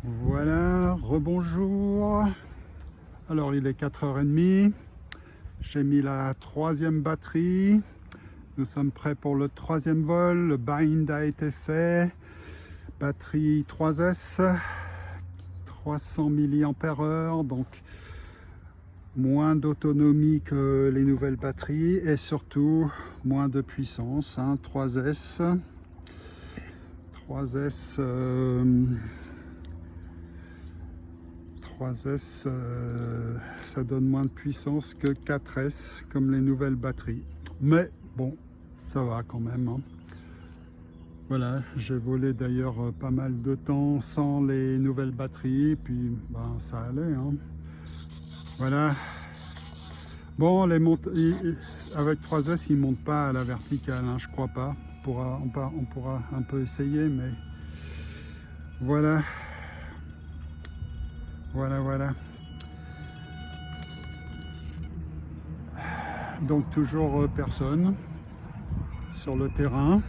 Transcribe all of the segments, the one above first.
Voilà, rebonjour. Alors il est 4h30. J'ai mis la troisième batterie. Nous sommes prêts pour le troisième vol. Le bind a été fait. Batterie 3S, 300 mAh, donc moins d'autonomie que les nouvelles batteries et surtout moins de puissance. 3S. 3S 3S, ça donne moins de puissance que 4S, comme les nouvelles batteries. Mais bon, ça va quand même. Voilà, j'ai volé d'ailleurs pas mal de temps sans les nouvelles batteries, puis ben, ça allait. Voilà. Bon, avec 3S, ils ne montent pas à la verticale, je crois pas. On pourra un peu essayer, mais voilà. Voilà. Donc toujours personne sur le terrain.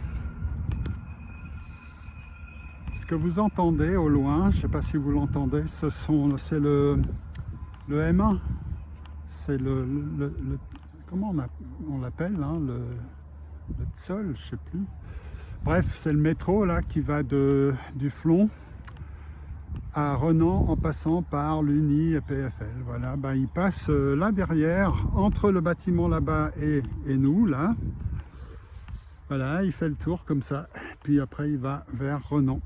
Ce que vous entendez au loin, je ne sais pas si vous l'entendez, c'est le M1. C'est comment on l'appelle, le Tsol, je ne sais plus. Bref, c'est le métro là qui va du Flon à Renan en passant par l'Uni et PFL. Voilà, il passe là derrière, entre le bâtiment là-bas et nous, là. Voilà, il fait le tour comme ça, puis après il va vers Renan.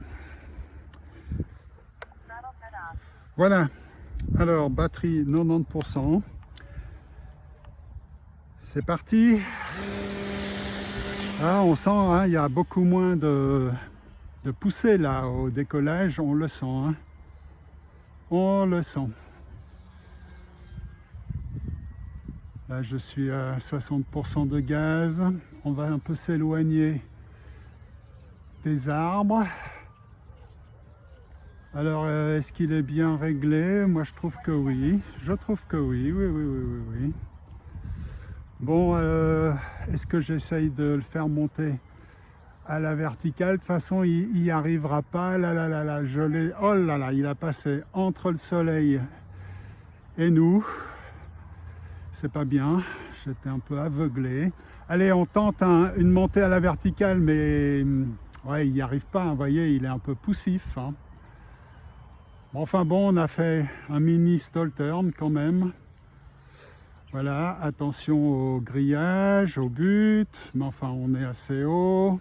Voilà, alors batterie 90%. C'est parti. Ah, on sent, il y a beaucoup moins de poussée là au décollage, on le sent. On le sent. Là, je suis à 60% de gaz. On va un peu s'éloigner des arbres. Alors, est-ce qu'il est bien réglé? Moi, je trouve que oui. Je trouve que oui. Oui. Bon, est-ce que j'essaye de le faire monter à la verticale? De toute façon, il n'y arrivera pas. Là, je l'ai. Oh là là, il a passé entre le soleil et nous. C'est pas bien, j'étais un peu aveuglé. Allez, on tente une montée à la verticale, mais ouais, il n'y arrive pas, vous voyez, il est un peu poussif. Enfin bon, on a fait un mini stall turn quand même. Voilà, attention au grillage, au but, mais enfin on est assez haut.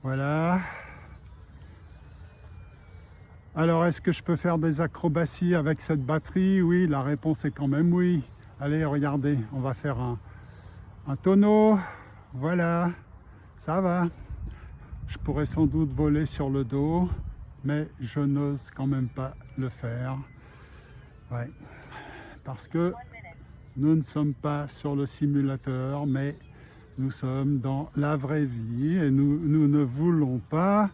Voilà. Alors, est-ce que je peux faire des acrobaties avec cette batterie? Oui, la réponse est quand même oui. Allez, regardez, on va faire un tonneau. Voilà, ça va. Je pourrais sans doute voler sur le dos, mais je n'ose quand même pas le faire. Ouais, parce que nous ne sommes pas sur le simulateur, mais nous sommes dans la vraie vie et nous ne voulons pas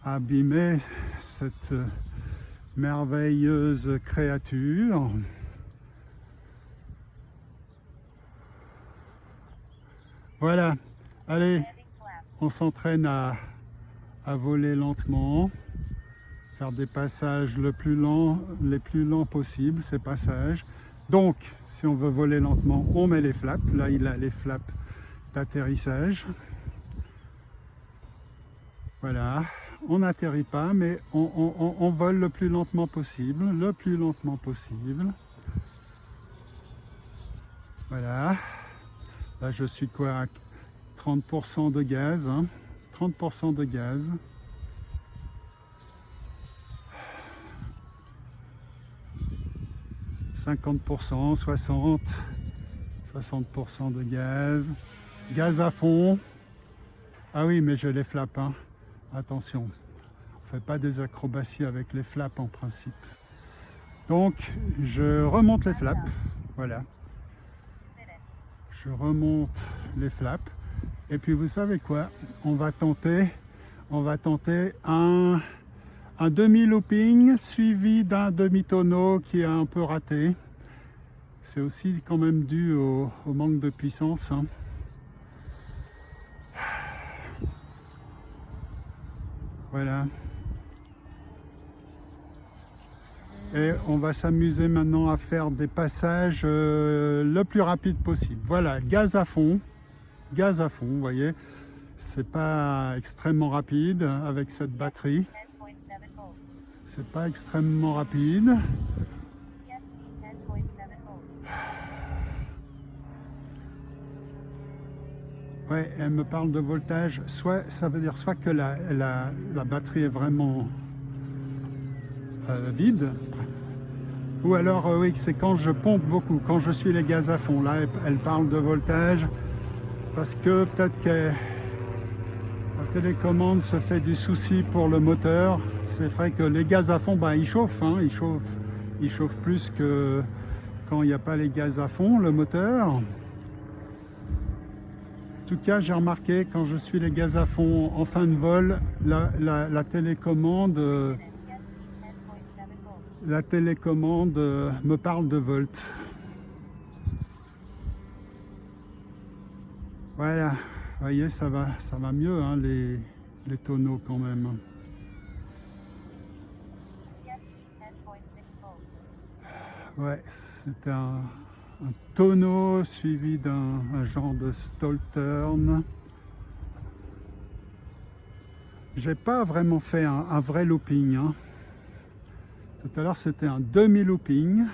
abîmer cette merveilleuse créature. Voilà, allez, on s'entraîne à voler lentement, faire des passages les plus lents possibles, ces passages. Donc, si on veut voler lentement, on met les flaps. Là, il a les flaps d'atterrissage. Voilà, on n'atterrit pas, mais on vole le plus lentement possible, Voilà. Là, je suis quoi, à 30% de gaz, 30% de gaz. « 50%, 60% de gaz. Gaz à fond. Ah oui, mais je les flappe, Attention, on ne fait pas des acrobaties avec les flaps en principe. Donc, je remonte les flaps. Voilà. Je remonte les flaps. Et puis, vous savez quoi? On va tenter un demi-looping suivi d'un demi-tonneau qui est un peu raté. C'est aussi quand même dû au manque de puissance. Voilà. Et on va s'amuser maintenant à faire des passages le plus rapide possible. Voilà, gaz à fond, vous voyez. C'est pas extrêmement rapide avec cette batterie. C'est pas extrêmement rapide. Ouais, elle me parle de voltage. Soit ça veut dire soit que la batterie est vraiment vide, ou alors oui, c'est quand je pompe beaucoup, quand je suis les gaz à fond. Là, elle parle de voltage parce que peut-être que la télécommande se fait du souci pour le moteur. C'est vrai que les gaz à fond, ils chauffent, hein, ils chauffent plus que quand il n'y a pas les gaz à fond, le moteur. En tout cas, j'ai remarqué quand je suis les gaz à fond en fin de vol, la télécommande me parle de volts. Voilà, vous voyez, ça va mieux, hein, les tonneaux quand même. Ouais, c'est un tonneau suivi d'un genre de Stoltern. J'ai pas vraiment fait un vrai looping, hein. Tout à l'heure c'était un demi-looping.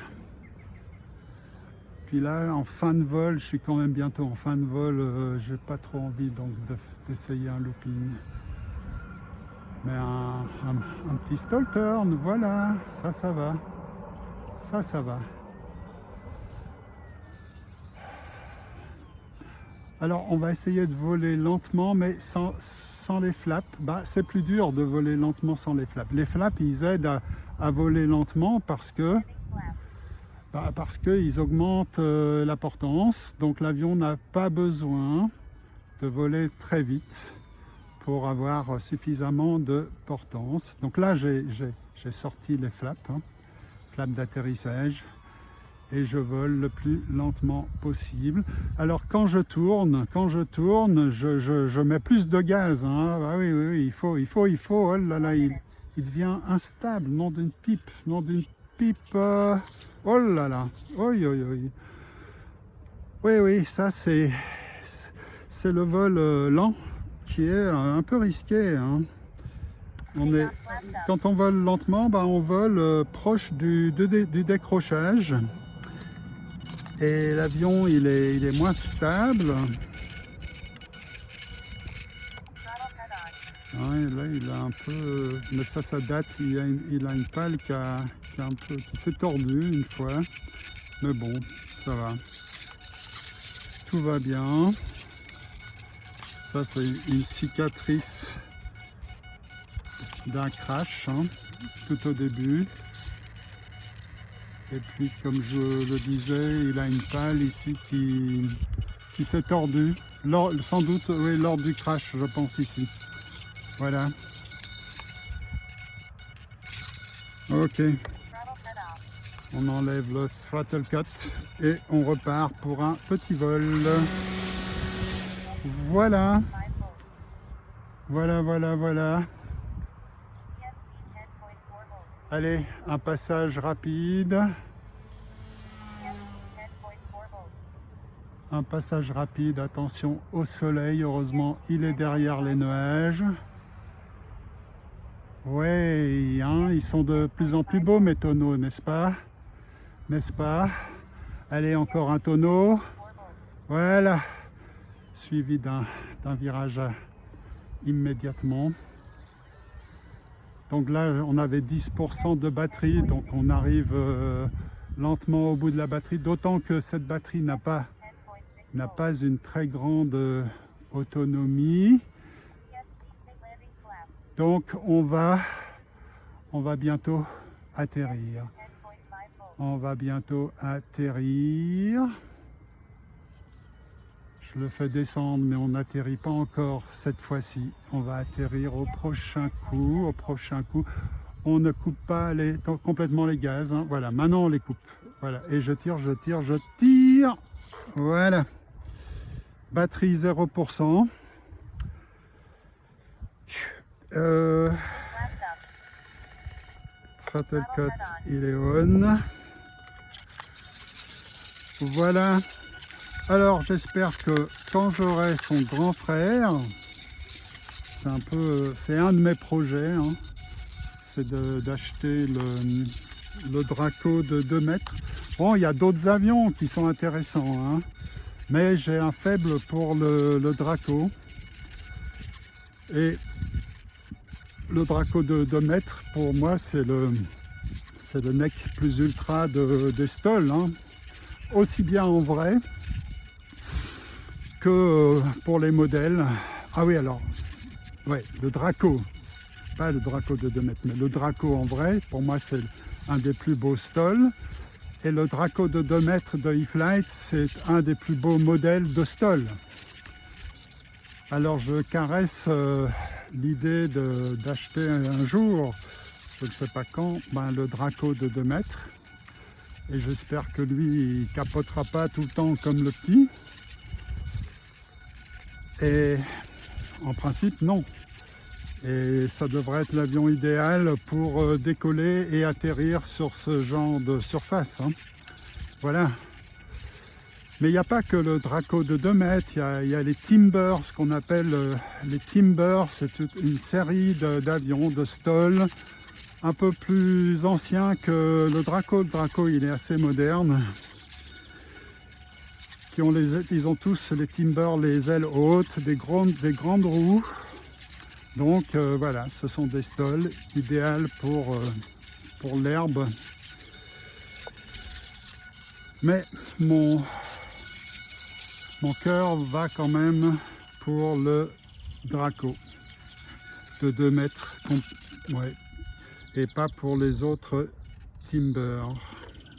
Puis là, en fin de vol, je suis quand même bientôt en fin de vol, j'ai pas trop envie donc d'essayer un looping. Mais un petit Stoltern, voilà, ça va. Ça va. Alors, on va essayer de voler lentement, mais sans les flaps. C'est plus dur de voler lentement sans les flaps. Les flaps, ils aident à voler lentement parce qu'ils augmentent la portance. Donc, l'avion n'a pas besoin de voler très vite pour avoir suffisamment de portance. Donc là, j'ai sorti les flaps, hein, flaps d'atterrissage. Et je vole le plus lentement possible. Alors quand je tourne, je mets plus de gaz, hein. Oui, il faut. Oh là là, il devient instable, nom d'une pipe. Oh là là, oi. Oui, ça c'est le vol lent qui est un peu risqué, hein. Quand on vole lentement, on vole proche du décrochage. Et l'avion, il est moins stable. Ouais, là, il a un peu... Mais ça date. Il a une pale qui s'est tordue une fois. Mais bon, ça va. Tout va bien. Ça, c'est une cicatrice d'un crash, hein, tout au début. Et puis, comme je le disais, il a une pale ici qui s'est tordue. Sans doute, oui, lors du crash, je pense ici. Voilà. Ok. On enlève le throttle cut et on repart pour un petit vol. Voilà. Voilà. Allez, un passage rapide. Un passage rapide, attention au soleil, heureusement il est derrière les nuages. Ouais, hein, ils sont de plus en plus beaux mes tonneaux, n'est-ce pas? Allez, encore un tonneau. Voilà, suivi d'un virage immédiatement. Donc là, on avait 10% de batterie, donc on arrive lentement au bout de la batterie, d'autant que cette batterie n'a pas une très grande autonomie. Donc on va bientôt atterrir. Je le fais descendre, mais on n'atterrit pas encore cette fois-ci. On va atterrir au prochain coup. On ne coupe pas complètement les gaz, hein. Voilà, maintenant on les coupe. Voilà, et je tire. Voilà. Batterie 0%. Shuttlecock, il est on. Voilà. Alors j'espère que quand j'aurai son grand frère, c'est un de mes projets, hein, c'est d'acheter le Draco de 2 mètres. Bon, il y a d'autres avions qui sont intéressants, hein, mais j'ai un faible pour le Draco. Et le Draco de 2 mètres, pour moi, c'est le nec plus ultra des Stoll, hein, aussi bien en vrai que pour les modèles. Ah oui, alors, ouais, le Draco, pas le Draco de 2 mètres, mais le Draco en vrai, pour moi, c'est un des plus beaux Stoll. Et le Draco de 2 mètres de E-Flite, c'est un des plus beaux modèles de Stoll. Alors je caresse l'idée d'acheter un jour, je ne sais pas quand, le Draco de 2 mètres. Et j'espère que lui, il capotera pas tout le temps comme le petit. Et en principe, non. Et ça devrait être l'avion idéal pour décoller et atterrir sur ce genre de surface, hein. Voilà. Mais il n'y a pas que le Draco de 2 mètres, il y a les Timbers, ce qu'on appelle les Timbers. C'est une série d'avions, de Stoll, un peu plus anciens que le Draco. Le Draco, il est assez moderne. Ils ont tous, les Timbers, les ailes hautes, des grandes roues. Donc voilà, ce sont des Stoll idéales pour l'herbe. Mais mon cœur va quand même pour le Draco de 2 mètres, ouais, et pas pour les autres Timber.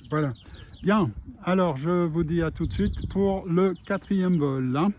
Voilà. Bien, alors je vous dis à tout de suite pour le 4e vol, hein.